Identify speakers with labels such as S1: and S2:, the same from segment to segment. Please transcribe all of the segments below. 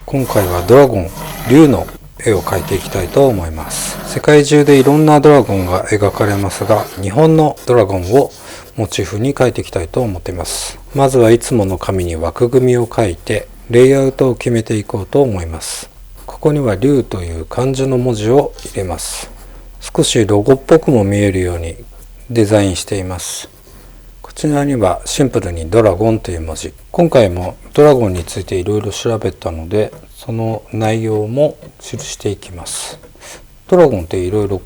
S1: 今回はドラゴン、竜の絵を描いていきたいと思います。世界中でいろんなドラゴンが描かれますが、日本のドラゴンをモチーフに描いていきたいと思っています。まずはいつもの紙に枠組みを描いて、レイアウトを決めていこうと思います。ここには竜という漢字の文字を入れます。少しロゴっぽくも見えるようにデザインしています。こちらにはシンプルにドラゴンという文字。今回もドラゴンについていろいろ調べたので、その内容も記していきます。ドラゴンっていろいろ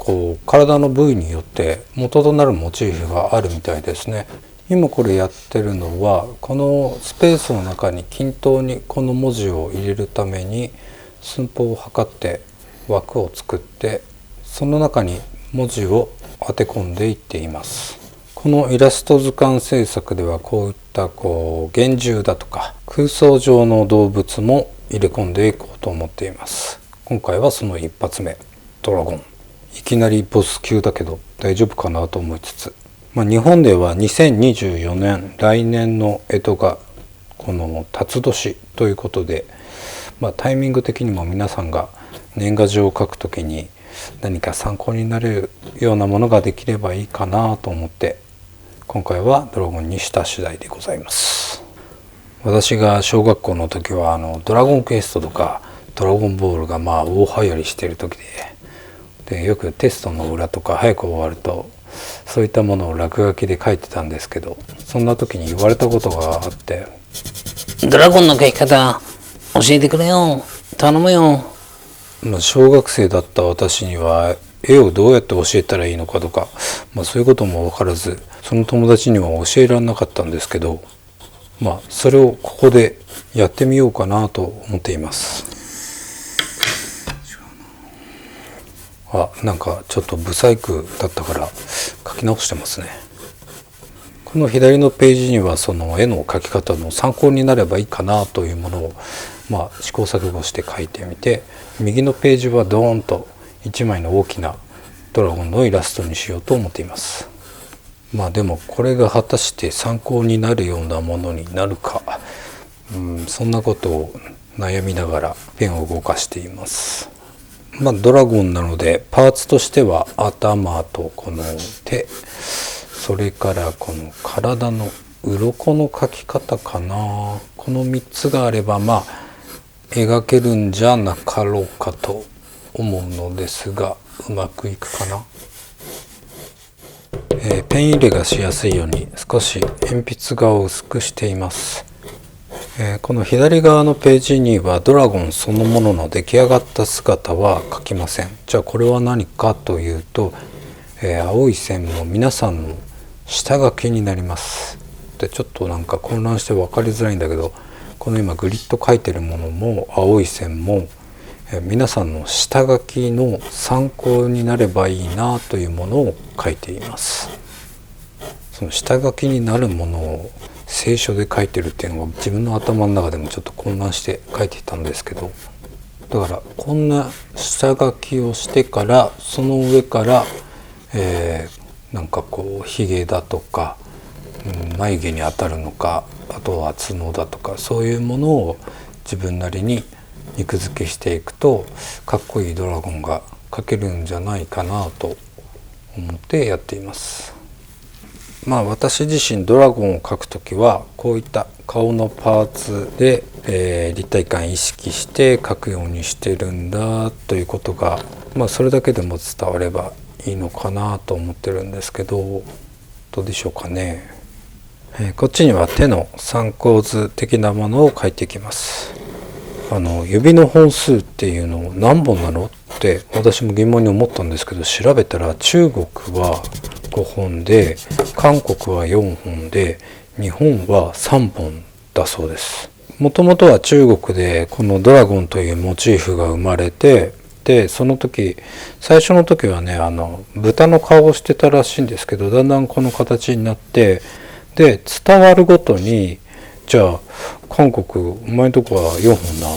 S1: 体の部位によって元となるモチーフがあるみたいですね。今これやってるのは、このスペースの中に均等にこの文字を入れるために寸法を測って枠を作って、その中に文字を当て込んでいっています。このイラスト図鑑制作ではこういった幻獣だとか空想上の動物も入れ込んでいこうと思っています。今回はその一発目、ドラゴン。いきなりボス級だけど大丈夫かなと思いつつ、日本では2024年来年の干支がこの辰年ということで、タイミング的にも皆さんが年賀状を書くときに何か参考になるようなものができればいいかなと思って、今回はドラゴンにした次第でございます。私が小学校の時はドラゴンクエストとかドラゴンボールが大流行りしている時で、よくテストの裏とか早く終わるとそういったものを落書きで書いてたんですけど、そんな時に言われたことがあって、
S2: ドラゴンの描き方教えてくれよ、頼むよ。
S1: 小学生だった私には絵をどうやって教えたらいいのかとか、そういうことも分からず、その友達には教えられなかったんですけど、それをここでやってみようかなと思っています。なんかちょっとブサイクだったから書き直してますね。この左のページにはその絵の描き方の参考になればいいかなというものを試行錯誤して描いてみて、右のページはドーンと1枚の大きなドラゴンのイラストにしようと思っています。でもこれが果たして参考になるようなものになるか、そんなことを悩みながらペンを動かしています。ドラゴンなのでパーツとしては頭とこの手、それからこの体の鱗の描き方かな。この3つがあれば描けるんじゃなかろうかと思うのですが、うまくいくかな。ペン入れがしやすいように少し鉛筆画を薄くしています。この左側のページにはドラゴンそのものの出来上がった姿は描きません。じゃあこれは何かというと、青い線も皆さんの下書きになります。でちょっとなんか混乱して分かりづらいんだけど、この今グリッド書いてるものも青い線も皆さんの下書きの参考になればいいなというものを書いています。その下書きになるものを聖書で書いてるっていうのが自分の頭の中でもちょっと混乱して書いていたんですけど、だからこんな下書きをしてから、その上から、なんかひげだとか、眉毛に当たるのか、あとは角だとか、そういうものを自分なりに肉付けしていくとかっこいいドラゴンが描けるんじゃないかなと思ってやっています。私自身ドラゴンを描くときはこういった顔のパーツで、立体感意識して描くようにしてるんだということが、それだけでも伝わればいいのかなと思ってるんですけど、どうでしょうかね。こっちには手の参考図的なものを描いていきます。指の本数っていうの何本なのって私も疑問に思ったんですけど、調べたら中国は5本で、韓国は4本で、日本は3本だそうです。もともとは中国でこのドラゴンというモチーフが生まれて、でその時最初の時はね豚の顔をしてたらしいんですけど、だんだんこの形になって、で伝わるごとに、じゃあ韓国お前んとこは4本だ、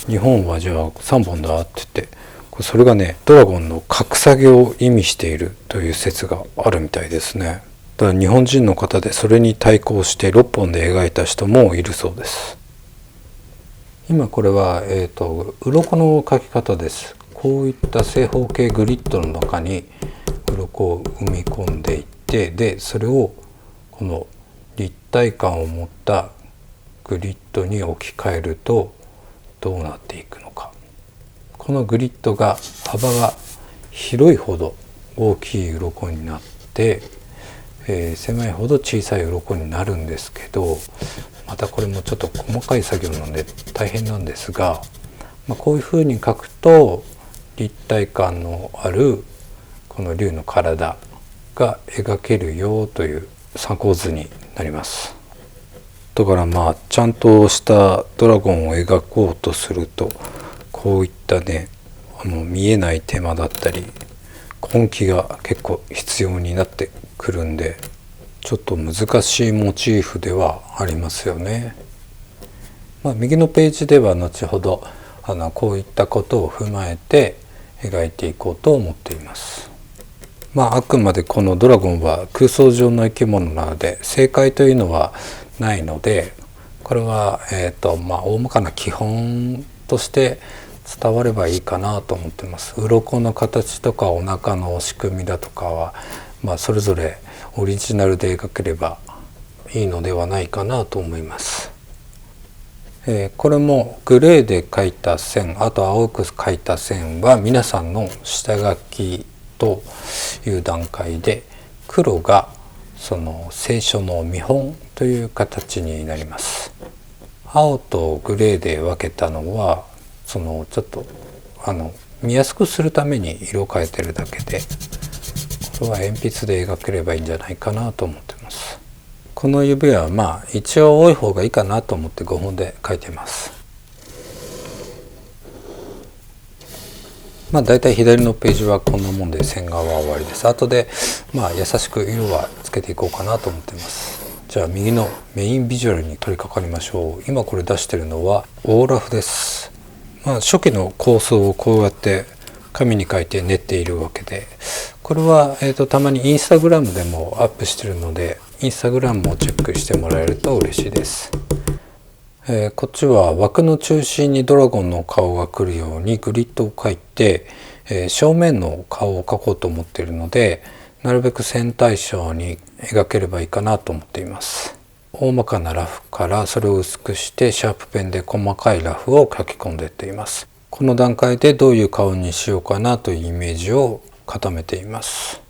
S1: 日本はじゃあ3本だって言って、それがねドラゴンの格下げを意味しているという説があるみたいですね。だから日本人の方でそれに対抗して6本で描いた人もいるそうです。今これは、鱗の描き方です。こういった正方形グリッドの中に鱗を埋め込んでいって、でそれをこの立体感を持ったグリッドに置き換えるとどうなっていくのか。このグリッドが幅が広いほど大きい鱗になって、狭いほど小さい鱗になるんですけど、またこれもちょっと細かい作業なので大変なんですが、こういうふうに描くと立体感のあるこの竜の体が描けるよという参考図になります。だからちゃんとしたドラゴンを描こうとすると、こういったね、見えない手間だったり根気が結構必要になってくるんで、ちょっと難しいモチーフではありますよね。右のページでは後ほどこういったことを踏まえて描いていこうと思っています。あくまでこのドラゴンは空想上の生き物なので正解というのはないので、これは、大まかな基本として伝わればいいかなと思ってます。鱗の形とかお腹の仕組みだとかは、それぞれオリジナルで描ければいいのではないかなと思います。これもグレーで描いた線、あと青く描いた線は皆さんの下書きという段階で、黒がその聖書の見本という形になります。青とグレーで分けたのはちょっと見やすくするために色を変えてるだけで、これは鉛筆で描ければいいんじゃないかなと思ってます。この指は一応多い方がいいかなと思って5本で描いてます。だいたい左のページはこんなもんで線画は終わりです。後で優しく色はつけていこうかなと思ってます。じゃあ右のメインビジュアルに取り掛かりましょう。今これ出してるのはオーラフです。初期の構想をこうやって紙に書いて練っているわけで、これは、たまにインスタグラムでもアップしてるので、インスタグラムもチェックしてもらえると嬉しいです。こっちは枠の中心にドラゴンの顔が来るようにグリッドを描いて、正面の顔を描こうと思っているので、なるべく線対称に描ければいいかなと思っています。大まかなラフからそれを薄くしてシャープペンで細かいラフを書き込んでいっています。この段階でどういう顔にしようかなというイメージを固めています。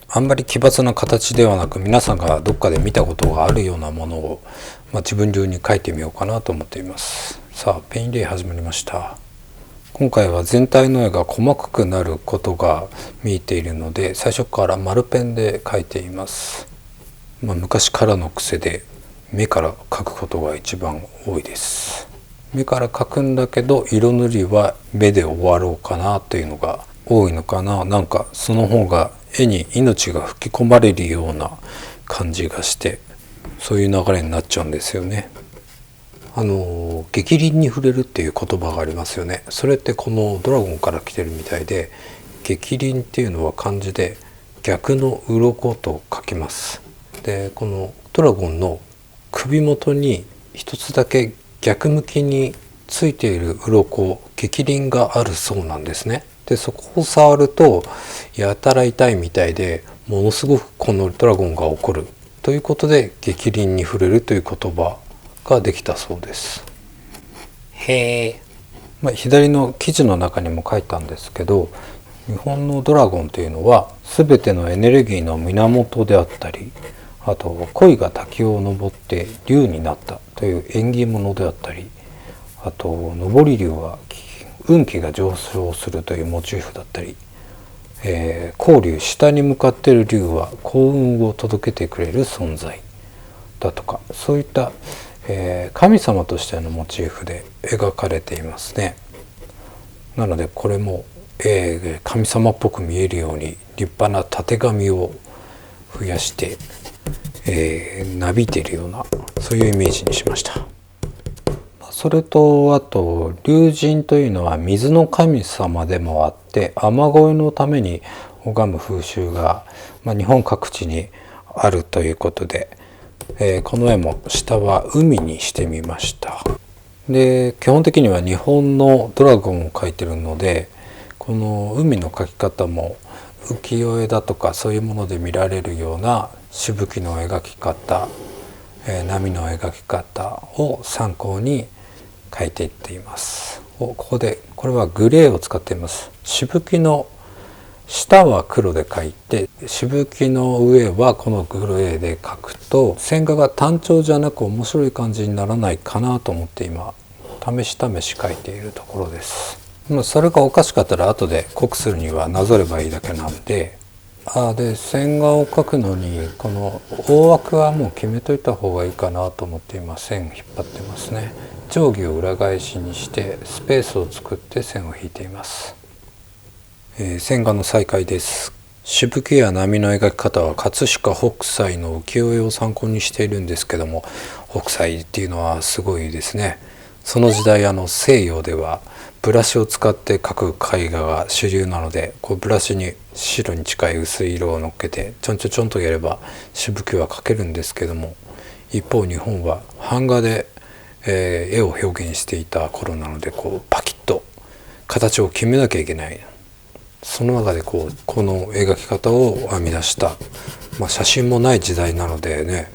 S1: あんまり奇抜な形ではなく、皆さんがどっかで見たことがあるようなものを、自分流に描いてみようかなと思っています。さあペインレイ始まりました。今回は全体の絵が細かくなることが見えているので、最初から丸ペンで描いています。昔からの癖で目から描くことが一番多いです。目から描くんだけど色塗りは目で終わろうかなというのが多いのかな。なんかその方が絵に命が吹き込まれるような感じがして、そういう流れになっちゃうんですよね。逆鱗に触れるっていう言葉がありますよね。それってこのドラゴンから来てるみたいで、逆鱗っていうのは漢字で逆の鱗と書きます。でこのドラゴンの首元に一つだけ逆向きについている鱗、逆鱗があるそうなんですね。でそこを触るとやたら痛いみたいで、ものすごくこのドラゴンが怒るということで逆鱗に触れるという言葉ができたそうです。
S2: へえ。
S1: 左の記事の中にも書いたんですけど、日本のドラゴンというのは全てのエネルギーの源であったり、あと鯉が滝を登って竜になったという縁起物であったり、あと登り竜は運気が上昇するというモチーフだったり、光竜、下に向かっている竜は幸運を届けてくれる存在だとか、そういった、神様としてのモチーフで描かれていますね。なのでこれも、神様っぽく見えるように立派なたてがみを増やして、なびいているような、そういうイメージにしました。それとあと龍神というのは水の神様でもあって、雨乞いのために拝む風習が、日本各地にあるということで、この絵も下は海にしてみました。で基本的には日本のドラゴンを描いてるので、この海の描き方も浮世絵だとかそういうもので見られるようなしぶきの描き方、波の描き方を参考に描いていっています。ここでこれはグレーを使っています。しぶきの下は黒で描いて、しぶきの上はこのグレーで描くと線画が単調じゃなく面白い感じにならないかなと思って今試し描いているところです。それがおかしかったら後で濃くするにはなぞればいいだけなんで。で線画を描くのにこの大枠はもう決めといた方がいいかなと思って今線引っ張ってますね。定規を裏返しにしてスペースを作って線を引いています。線画の再開です。しぶきや波の描き方は葛飾北斎の浮世絵を参考にしているんですけども、北斎っていうのはすごいですね。その時代西洋ではブラシを使って描く絵画が主流なので、こうブラシに白に近い薄い色をのっけてちょんちょちょんとやればしぶきは描けるんですけども、一方日本は版画で、絵を表現していた頃なので、こうパキッと形を決めなきゃいけない。その中でこの描き方を編み出した、写真もない時代なのでね、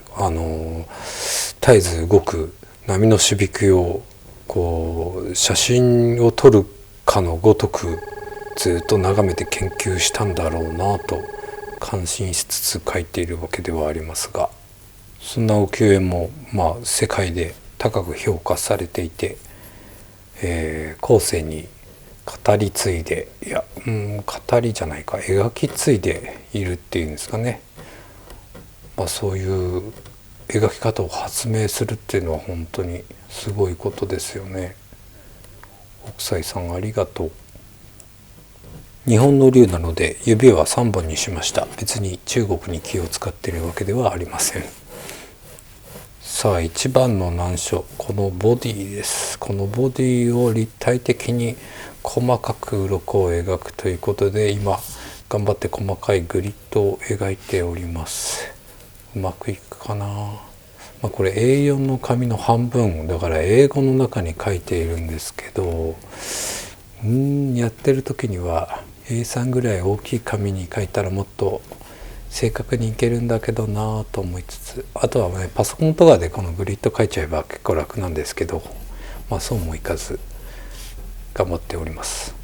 S1: 絶えず動く波のしぶきをこう写真を撮るかのごとくずっと眺めて研究したんだろうなと感心しつつ描いているわけではありますが、そんな浮世絵も世界で高く評価されていて、後世に語り継いで語りじゃないか描き継いでいるっていうんですかね。そういう描き方を発明するっていうのは本当にすごいことですよね。北斎さんありがとう。日本の竜なので指は3本にしました。別に中国に気を使っているわけではありません。さあ一番の難所、このボディです。このボディを立体的に細かく鱗を描くということで、今頑張って細かいグリッドを描いております。うまくいくかな。これ A4 の紙の半分だから英語の中に書いているんですけど、やってる時には A3 ぐらい大きい紙に書いたらもっと正確にいけるんだけどなと思いつつ、あとはねパソコンとかでこのグリッド書いちゃえば結構楽なんですけど、そうもいかず頑張っております。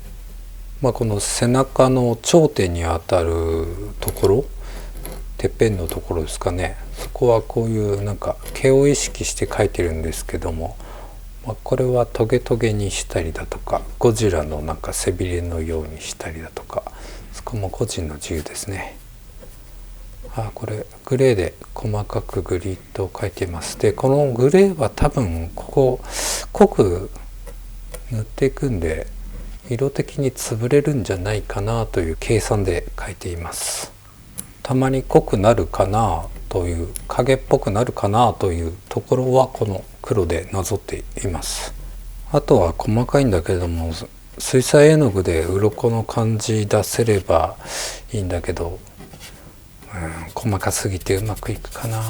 S1: この背中の頂点にあたるところ、てっぺんのところですかね、そこはこういうなんか毛を意識して描いてるんですけども、これはトゲトゲにしたりだとかゴジラのなんか背びれのようにしたりだとか、そこも個人の自由ですね。これグレーで細かくグリッドを描いています。でこのグレーは多分ここ濃く塗っていくんで色的に潰れるんじゃないかなという計算で描いています。たまに濃くなるかなという、影っぽくなるかなというところはこの黒でなぞっています。あとは細かいんだけれども、水彩絵の具で鱗の感じ出せればいいんだけど、細かすぎてうまくいくかな、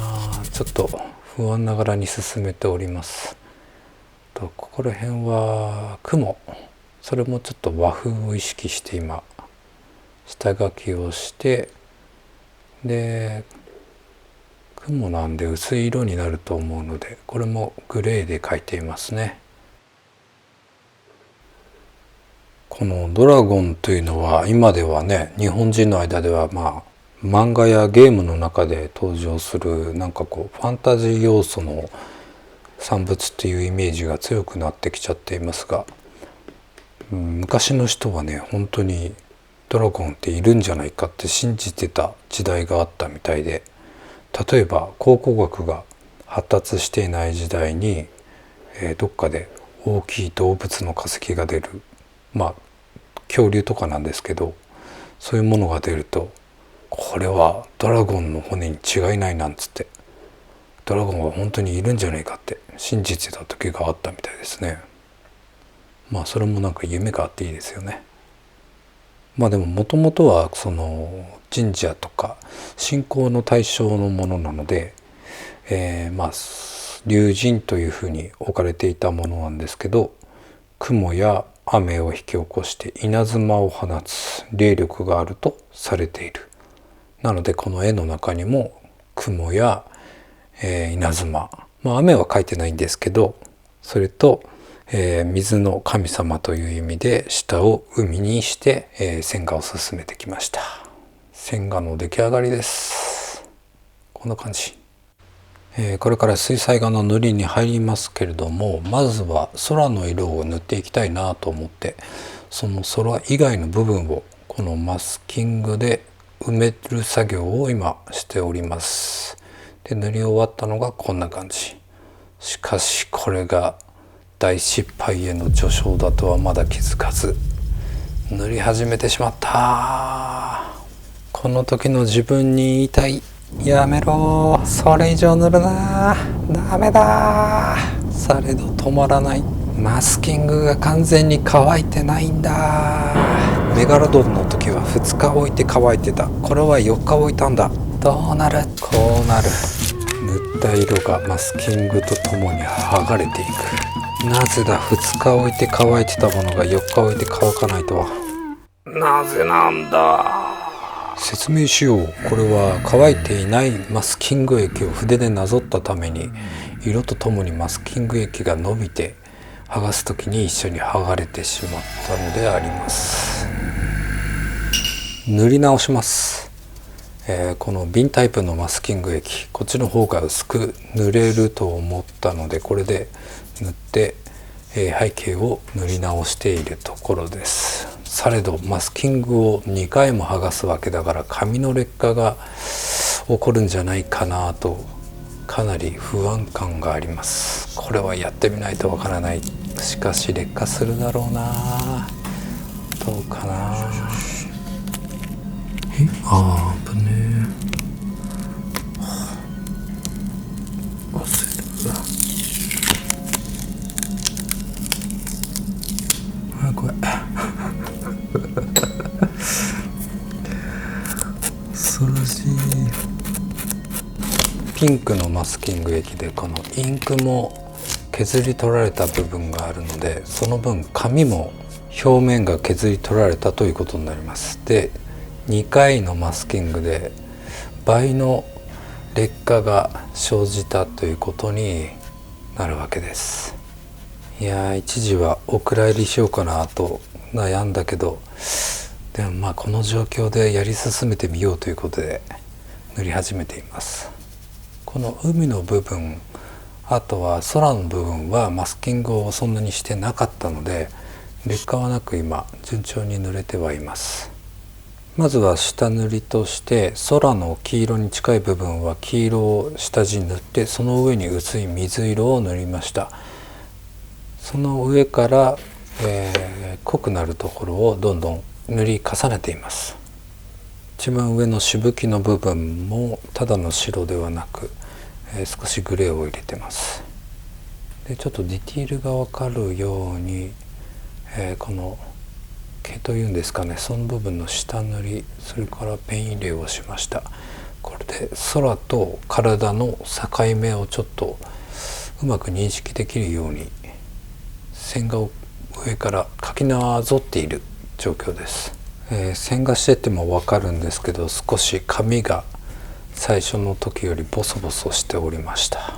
S1: ちょっと不安ながらに進めております。ここら辺は雲、それもちょっと和風を意識して今下書きをして、で雲なんで薄い色になると思うので、これもグレーで描いていますね。このドラゴンというのは今ではね、日本人の間では漫画やゲームの中で登場するなんかこうファンタジー要素の産物っていうイメージが強くなってきちゃっていますが、昔の人はね本当にドラゴンっているんじゃないかって信じてた時代があったみたいで、例えば考古学が発達していない時代に、どっかで大きい動物の化石が出る、恐竜とかなんですけど、そういうものが出るとこれはドラゴンの骨に違いないなんつって、ドラゴンは本当にいるんじゃないかって信じてた時があったみたいですね。それもなんか夢があっていいですよね。でももともとはその神社とか信仰の対象のものなので、龍神というふうに置かれていたものなんですけど、雲や雨を引き起こして稲妻を放つ霊力があるとされている。なのでこの絵の中にも雲や、稲妻、雨は描いてないんですけど、それと、水の神様という意味で下を海にして、線画を進めてきました。線画の出来上がりです。こんな感じ。これから水彩画の塗りに入りますけれども、まずは空の色を塗っていきたいなと思って、その空以外の部分をこのマスキングで埋める作業を今しております。で、塗り終わったのがこんな感じ。しかしこれが大失敗への序章だとはまだ気づかず塗り始めてしまった。この時の自分に言いたい。やめろ、それ以上塗るな、ダメだ。されど止まらない。マスキングが完全に乾いてないんだ。メガロドンの時は2日置いて乾いてた。これは4日置いたんだ。どうなる？こうなる。塗った色がマスキングとともに剥がれていく。なぜだ、2日置いて乾いてたものが4日置いて乾かないとは。なぜなんだ。説明しよう。これは乾いていないマスキング液を筆でなぞったために、色とともにマスキング液が伸びて剥がす時に一緒に剥がれてしまったのであります。塗り直します。この瓶タイプのマスキング液、こっちの方が薄く塗れると思ったので、これで塗って、背景を塗り直しているところです。されどマスキングを2回も剥がすわけだから、紙の劣化が起こるんじゃないかなとかなり不安感があります。これはやってみないとわからない。しかし劣化するだろうな。どうかな。危ねえ。忘れる。これ恐ろしい。ピンクのマスキング液でこのインクも削り取られた部分があるので、その分紙も表面が削り取られたということになります。で、2回のマスキングで倍の劣化が生じたということになるわけです。いや、一時はお蔵入りしようかなと悩んだけど、でもこの状況でやり進めてみようということで塗り始めています。この海の部分、あとは空の部分はマスキングをそんなにしてなかったので、劣化はなく今順調に塗れてはいます。まずは下塗りとして空の黄色に近い部分は黄色を下地に塗って、その上に薄い水色を塗りました。その上から、濃くなるところをどんどん塗り重ねています。一番上のしぶきの部分もただの白ではなく、少しグレーを入れてます。でちょっとディティールが分かるように、この毛というんですかね、その部分の下塗り、それからペン入れをしました。これで空と体の境目をちょっとうまく認識できるように線画を上から描きなぞっている状況です。線画してても分かるんですけど、少し紙が最初の時よりボソボソしておりました。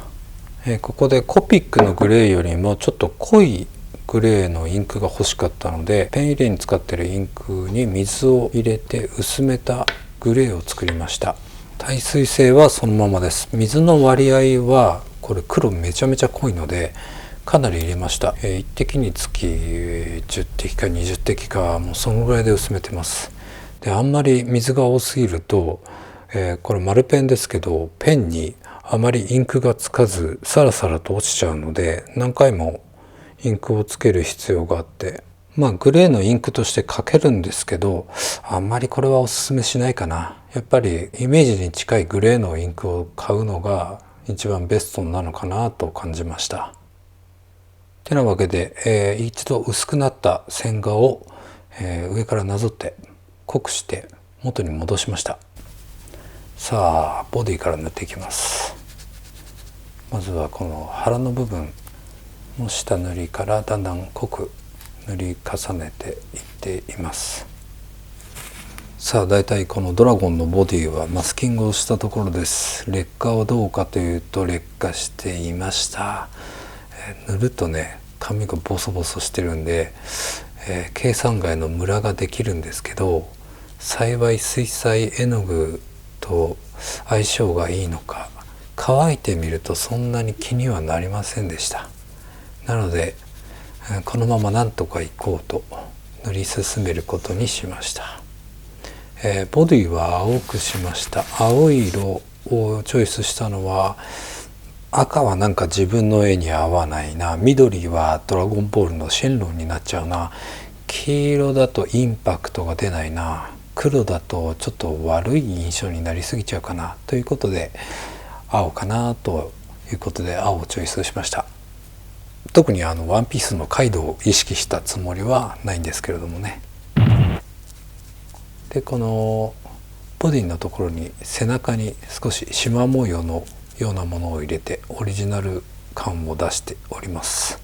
S1: ここでコピックのグレーよりもちょっと濃いグレーのインクが欲しかったので、ペン入れに使っているインクに水を入れて薄めたグレーを作りました。耐水性はそのままです。水の割合はこれ黒めちゃめちゃ濃いのでかなり入れました。1滴につき10滴か20滴か、もうそのぐらいで薄めてます。であんまり水が多すぎると、これ丸ペンですけどペンにあまりインクがつかずサラサラと落ちちゃうので、何回もインクをつける必要があって、グレーのインクとして描けるんですけど、あんまりこれはおすすめしないかな。やっぱりイメージに近いグレーのインクを買うのが一番ベストなのかなと感じました。てなわけで、一度薄くなった線画を、上からなぞって濃くして元に戻しました。さあボディから塗っていきます。まずはこの腹の部分の下塗りからだんだん濃く塗り重ねていっています。さあだいたいこのドラゴンのボディはマスキングをしたところです。劣化はどうかというと劣化していました。塗るとね髪がボソボソしてるんで、計算外のムラができるんですけど、幸い水彩絵の具と相性がいいのか乾いてみるとそんなに気にはなりませんでした。なのでこのままなんとかいこうと塗り進めることにしました。ボディは青くしました。青い色をチョイスしたのは、赤はなんか自分の絵に合わないな、緑はドラゴンボールのシェンロンになっちゃうな、黄色だとインパクトが出ないな、黒だとちょっと悪い印象になりすぎちゃうかなということで青かなということで青をチョイスしました。特にワンピースのカイドウを意識したつもりはないんですけれどもね。でこのボディのところに背中に少し縞模様のようなものを入れてオリジナル感を出しております。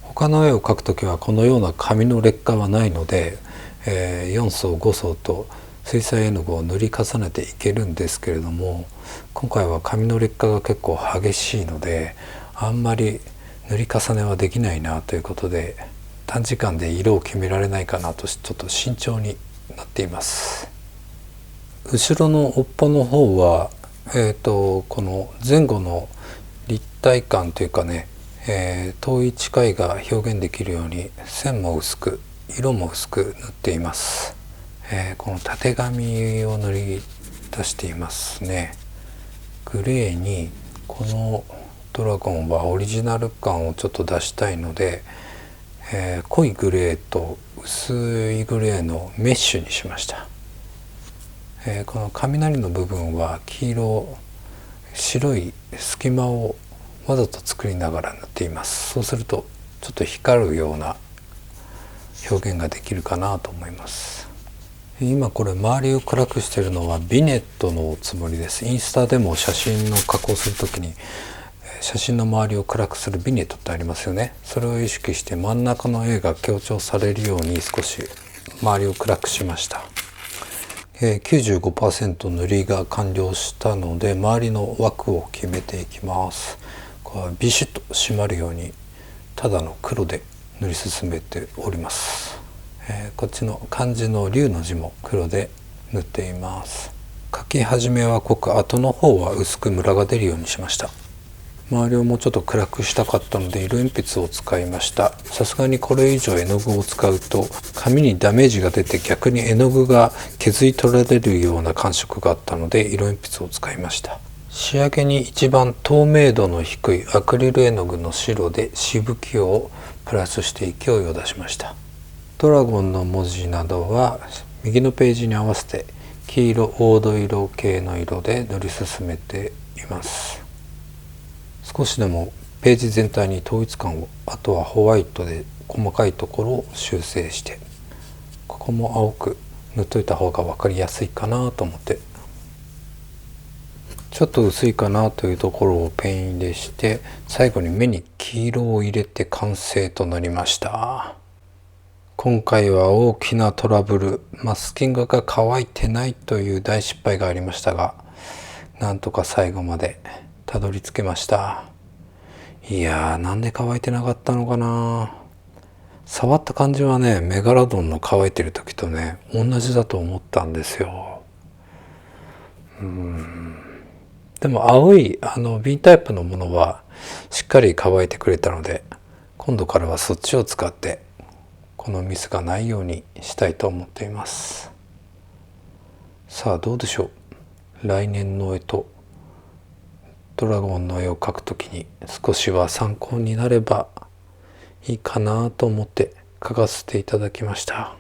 S1: 他の絵を描くときはこのような紙の劣化はないので、4層5層と水彩絵の具を塗り重ねていけるんですけれども、今回は紙の劣化が結構激しいのであんまり塗り重ねはできないなということで、短時間で色を決められないかなとちょっと慎重になっています。後ろの尾っぽの方は、この前後の立体感というかね、遠い近いが表現できるように線も薄く色も薄く塗っています。このたてがみを塗り出していますね。グレーにこのドラゴンはオリジナル感をちょっと出したいので、濃いグレーと薄いグレーのメッシュにしました。この雷の部分は黄色白い隙間をわざと作りながら塗っています。そうするとちょっと光るような表現ができるかなと思います。今これ周りを暗くしているのはビネットのつもりです。インスタでも写真の加工するときに写真の周りを暗くするビネットってありますよね。それを意識して真ん中の絵が強調されるように少し周りを暗くしました。95% 塗りが完了したので周りの枠を決めていきます。これビシッと締まるようにただの黒で塗り進めております。こっちの漢字の龍の字も黒で塗っています。描き始めは濃く後の方は薄くムラが出るようにしました。周りをもうちょっと暗くしたかったので色鉛筆を使いました。さすがにこれ以上絵の具を使うと紙にダメージが出て逆に絵の具が削り取られるような感触があったので色鉛筆を使いました。仕上げに一番透明度の低いアクリル絵の具の白でしぶきをプラスして勢いを出しました。ドラゴンの文字などは右のページに合わせて黄色黄土色系の色で塗り進めています。少しでもページ全体に統一感を、あとはホワイトで細かいところを修正して、ここも青く塗っといた方が分かりやすいかなと思って、ちょっと薄いかなというところをペン入れして、最後に目に黄色を入れて完成となりました。今回は大きなトラブル、マスキングが乾いてないという大失敗がありましたが、なんとか最後までたどり着けました。いやー、なんで乾いてなかったのかな。触った感じはね、メガラドンの乾いてる時とね同じだと思ったんですよ。でも青い瓶タイプのものはしっかり乾いてくれたので、今度からはそっちを使ってこのミスがないようにしたいと思っています。さあどうでしょう。来年の絵とドラゴンの絵を描くときに少しは参考になればいいかなと思って描かせていただきました。